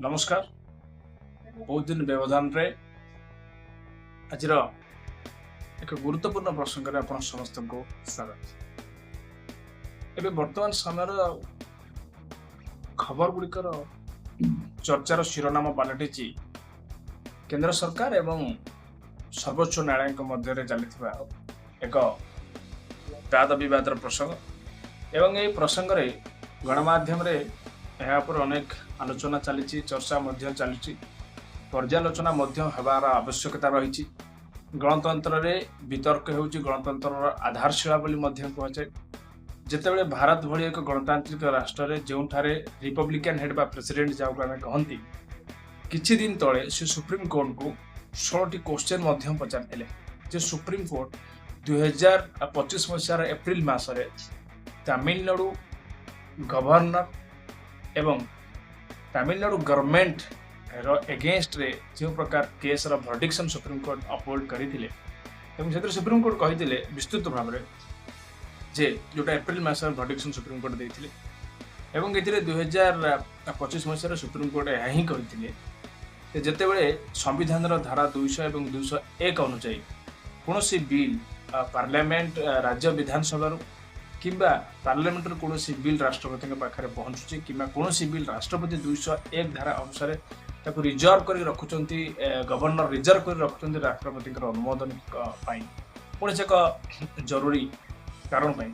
नमस्कार। बहुत दिन व्यवधान रे आज एक गुरुत्वपूर्ण प्रसंग रे आपण समस्त को स्वागत। एबे वर्तमान समय खबर गुड़िकर चर्चार शिरोनाम पलटि केंद्र सरकार एवं सर्वोच्च न्यायालय मध्य चली एक वाद विवाद प्रसंग एवं यही प्रसंग रे गणमाध्यम रे यहाँ पर अनेक आलोचना चली चर्चा चली पर्यालोचना हबार आवश्यकता रही। गणतंत्र रे वितर्क होउची गणतंत्र आधारशिला कहुए जितेबाला भारत भली एक गणतांत्रिक राष्ट्र रे जोठारे रिपब्लिकन हेड बा प्रेसिडेंट जाऊ आम कहती किछि दिन तले से सुप्रीम कोर्ट को 16टी क्वेश्चन पचार जे सुप्रीम कोर्ट 2025 मसीहार एप्रिल मासरे तमिलनाडु गवर्नर एवं तमिलनाडु गवर्नमेंट एगेंस्ट रे जो प्रकार case verdict supreme court uphold करते सुप्रीम कोर्ट कही विस्तृत भाव में जे जोटा एप्रिल मास भर्डिक्शन सुप्रीम कोर्ट देते एवं ये 2025 मसीहार सुप्रीम कोर्ट यह ही कहते जितेबाला संविधान धारा 200 और 201 अनुसार कौन बिल पार्लियामेंट राज्य विधानसभा किंबा पार्लियामेंट कौन बिल राष्ट्रपति पाखे पहुंचुची कि कौन बिल राष्ट्रपति 201 धारा अनुसार ताको रिजर्व कर रखुंट गवर्नर रिजर्व कर रखुंट राष्ट्रपति अनुमोदन कौन एक जरूरी कारण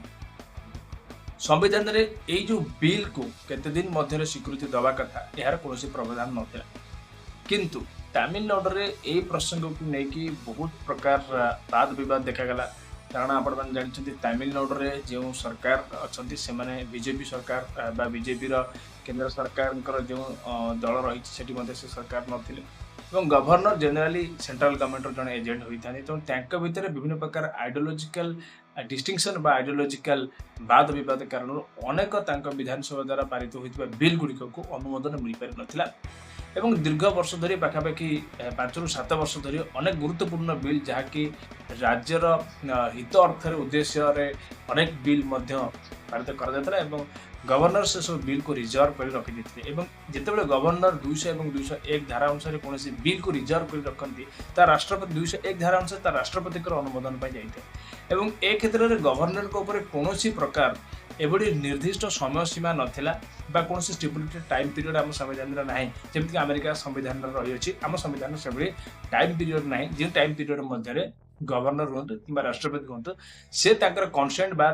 संविधान रे जो बिल को केते दिन मध्य स्वीकृति दवा कथा यार कौन प्रावधान नाला किंतु तमिलनाडु रे यही प्रसंग को लेकिन बहुत प्रकार वाद विवाद देखागला कारण आपण जानते तमिलनाडु रे जो सरकार अच्छा से बीजेपी सरकार बा बीजेपी केंद्र सरकार जो दल रही से सरकार नथिले एवं गवर्नर जनरली सेंट्रल गवर्नमेंट जन एजेंट होता है तो भितर विभिन्न प्रकार आइडियोलॉजिकल डिस्टिंक्शन बा आइडियोलॉजिकल वाद विवाद कारण अनेक विधानसभा द्वारा पारित होता बिल गुड़िक को अनुमोदन मिल पारि नथिला एवं दीर्घ वर्ष धरी पाखापाखि 5 ରୁ 7 वर्ष धरी अनेक गुरुत्वपूर्ण बिल जहाँकि राज्यर हित अर्थ उद्देश्य अनेक बिल पारित कर गवर्नर से सब बिल को रिजर्व कर रखी जितेबाला गवर्नर 200 और 201 धारा अनुसार कौन बिल को रिजर्व कर रखती राष्ट्रपति 201 धारा अनुसार राष्ट्रपति अनुमोदन जाए ए क्षेत्र में गवर्नर कौन प्रकार एभली निर्दिष्ट समय सीमा नाला कौन स्टिपुलेटेड टाइम पीरियड आम संविधान ना जमीक अमेरिका संविधान रही आम संविधान से टाइम पीरियड ना जो टाइम पीरियड मध्य गवर्नर हूँ कि राष्ट्रपति हूँ से कंसेंट बा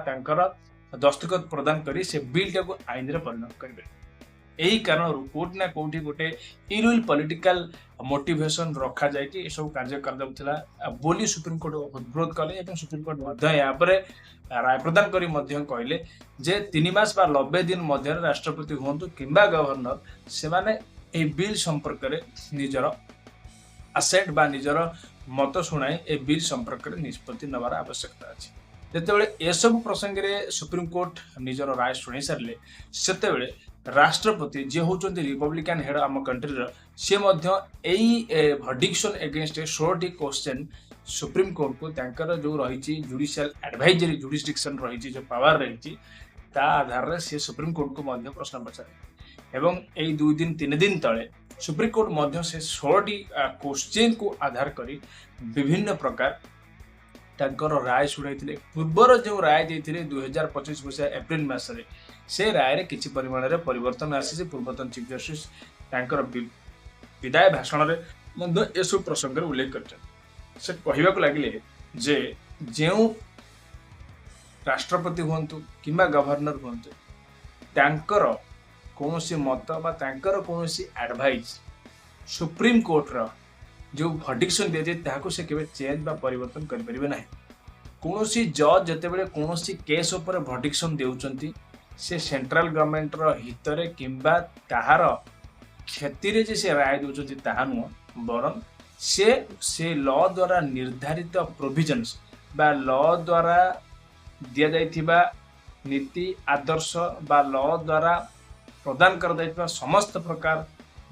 दस्तखत प्रदान करी से बिल टाक आईन परिणत करेंगे। यही कारण कोर्ट ना कोटी गोटे इरुल पॉलिटिकल मोटिवेशन रखा जाए सब कार्य कर सुप्रीम कोर्ट अनुरोध कले सुप्रीम कोर्ट यहाँ राय प्रदान करी कहले जे 3 मास बा 90 दिन मध्य राष्ट्रपति हूँ कि गवर्नर से माने ए बिल संपर्क में निजर आसेट बा निजर मत शुणाई ए बिल संपर्क में निष्पत्ति नवार आवश्यकता अच्छी जितेबाला ए सब प्रसंग में सुप्रीम कोर्ट निजर राय शुणी सारे से राष्ट्रपति जे होचंती रिपब्लिकन हेड आम country C भर्डिक्शन against 16टी question supreme court को तांकर जो रही जुडिशियल एडवाइजरी जुडिस्डिक्शन रही जो पावर रही आधार से सुप्रीम कोर्ट को प्रश्न पचारे एवं यही 2 दिन 3 दिन तले सुप्रीम कोर्ट से 16टी क्वेश्चन को आधार करी विभिन्न प्रकार राय शुणाई पूर्वर जो राय देते 2025 मसीहा एप्रिल मसरे से राय किसी परिमाण में परिवर्तन आसी पूर्वतन चीफ जस्टिस विदाय भाषण में यू प्रसंग उल्लेख कर लगे जे जो राष्ट्रपति हूँ कि गवर्नर हूँ कौन मत कौन एडवाइस सुप्रीम कोर्टर जो भर्डिक्शन दि जाए से केवल चेंज बा परिवर्तन करें ना कौन जज जितेबाला कौन केस उपर भर्डिक्शन देउचंती से सेंट्रल गवर्नमेंट हितरे किंबा ताहार क्षति जे से राय दउचंती ताहा नुह बरं से लॉ द्वारा निर्धारित प्रोविजन्स बा लॉ द्वारा दिया जाइथिबा नीति आदर्श बा लॉ द्वारा प्रदान कर जाइथिबा समस्त प्रकार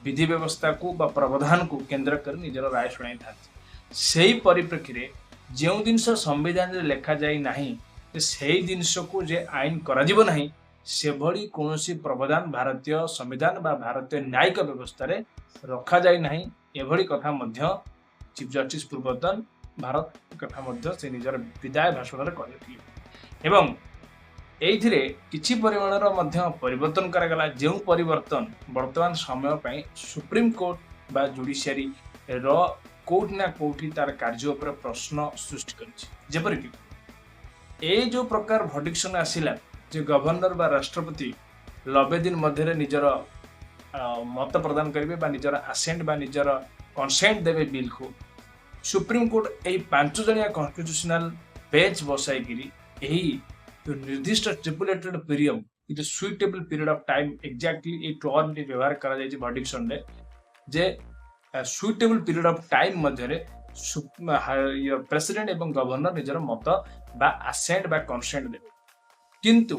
विधि व्यवस्था को प्रावधान को केंद्र कर निजर राय शुणाई था से परिप्रेक्षी जो जिनस संविधान में लेखा जाए ना से जिनस को जे आईन करा नहीं सेभଳି କୌଣସି प्रावधान भारतीय संविधान बा भारतीय न्यायिक व्यवस्था रे रखा जाय नाही एभଳି कथा मध्य चीफ जस्टिस पूर्वतन भारत कथा मध्य से निजर विदाय भाषण रे कहले एवं एइथिरे किछि परिमाणर मध्य परिवर्तन करागला जो परिवर्तन वर्तमान समय पई सुप्रीम कोर्ट बा जुडिशियरी रो कोर्ट ना कोठी तार कार्य उपर प्रश्न सृष्टि करिछि जेपर कि ए जो प्रकार भडिक्शन आसिला जे गवर्नर बा राष्ट्रपति 90 दिन मध्य निजर मत प्रदान करेंगे बा निजर आसेंट बा निजर कंसेंट देवे बिल को सुप्रीम कोर्ट यही 5 जणिया कॉन्स्टिट्यूशनल बेंच बसाइकिरी यही निर्दिष्ट stipulated period it suitable period of time exactly a term T व्यवहार करा जाय भडिक्शन रे जे सुइटेबल पीरियड ऑफ टाइम मध्य रे प्रेसिडेंट एवं गवर्नर निजर मत बा आसेंट बा कंसेंट देवे किंतु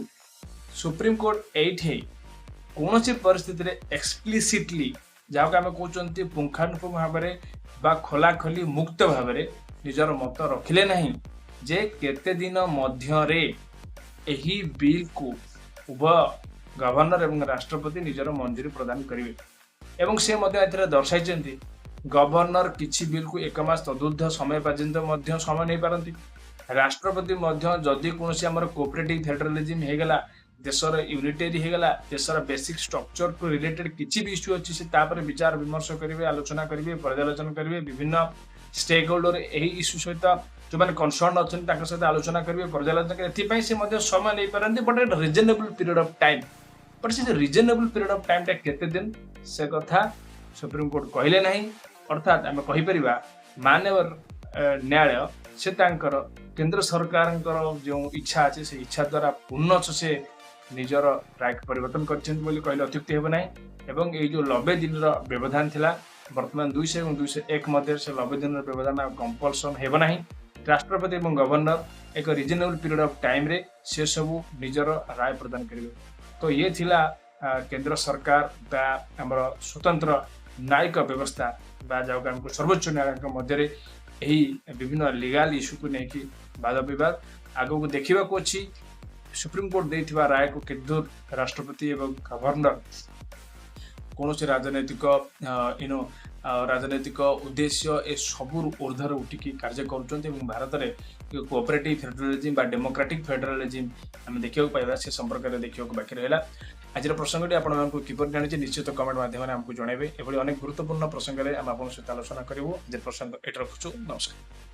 सुप्रीम कोर्ट एठे कौन सी परिस्थिति रे एक्सप्लिसिटली जहाँ आम कहते पुंखानुपुंख भाव बा खोला खोली मुक्त भाव निजर मत रखिले नहीं जे केते दिन मध्य रे एही बिल को उभय गवर्नर एवं राष्ट्रपति निजर मंजूरी प्रदान करेंगे एवं से दर्शाई गवर्नर किछि बिल को एक मास तदुर्ध समय पर्यंत समय नहीं पारती राष्ट्रपति जदि कौन आमर कोऑपरेटिव फेडरलिज्म हेगला देशर यूनिटरी हेगला देशर बेसिक स्ट्रक्चर को रिलेटेड किछि भी इश्यू अच्छी से विचार विमर्श करेंगे आलोचना करेंगे पर्यालोचना करेंगे विभिन्न स्टेक होल्डर यही इश्यू सहित जो मैंने कनसर्न अच्छा सहित आलोचना करेंगे पर्यालोचना करेंगे से समय नहीं पारती but at reasonable period of time but से रिजनेबल पीरियड ऑफ टाइम केते दिन से कथा सुप्रीम कोर्ट कहले नहीं अर्थात आम कहीपर मानवर न्यायालय से केंद्र सरकार जो इच्छा अच्छे से इच्छा द्वारा पूर्ण से निजर राय परिवर्तन कर अत्युक्ति हेब ना एवं ये जो 90 दिन व्यवधान थिला वर्तमान 200 और 201 मध्य से 90 दिन व्यवधान कंपलसन हेब ना राष्ट्रपति और गवर्नर एक रिजनेबल पीरियड ऑफ टाइम रे से सब निजर राय प्रदान करेंगे तो ये थिला केंद्र सरकार बा हमर स्वतंत्र न्यायिक व्यवस्था बा जहाँ सर्वोच्च न्यायालय मध्य यही विभिन्न लीगल इश्यू को लेकिन वाद विवाद आगो को देखा अच्छी सुप्रीम कोर्ट देथिबा राय को केदूर राष्ट्रपति एवं गवर्नर कौन से राजनैतिक राजनैतिक उद्देश्य ए सबू ऊर्धर उठिकी कार्य कर भारत में कोऑपरेटिव फेडरलिज्म बा डेमोक्रेटिक फेडरलिज्म आम देखा पाइबा से संपर्क में देखा बाकी रहा आज प्रसंगटी आपको किपर जानी निश्चित कमेंट माध्यम आमको जनइबे एभली अनेक गुरुत्वपूर्ण प्रसंग में आम आप सहित आलोचना करूँ आज प्रसंग ये रखुचु नमस्कार।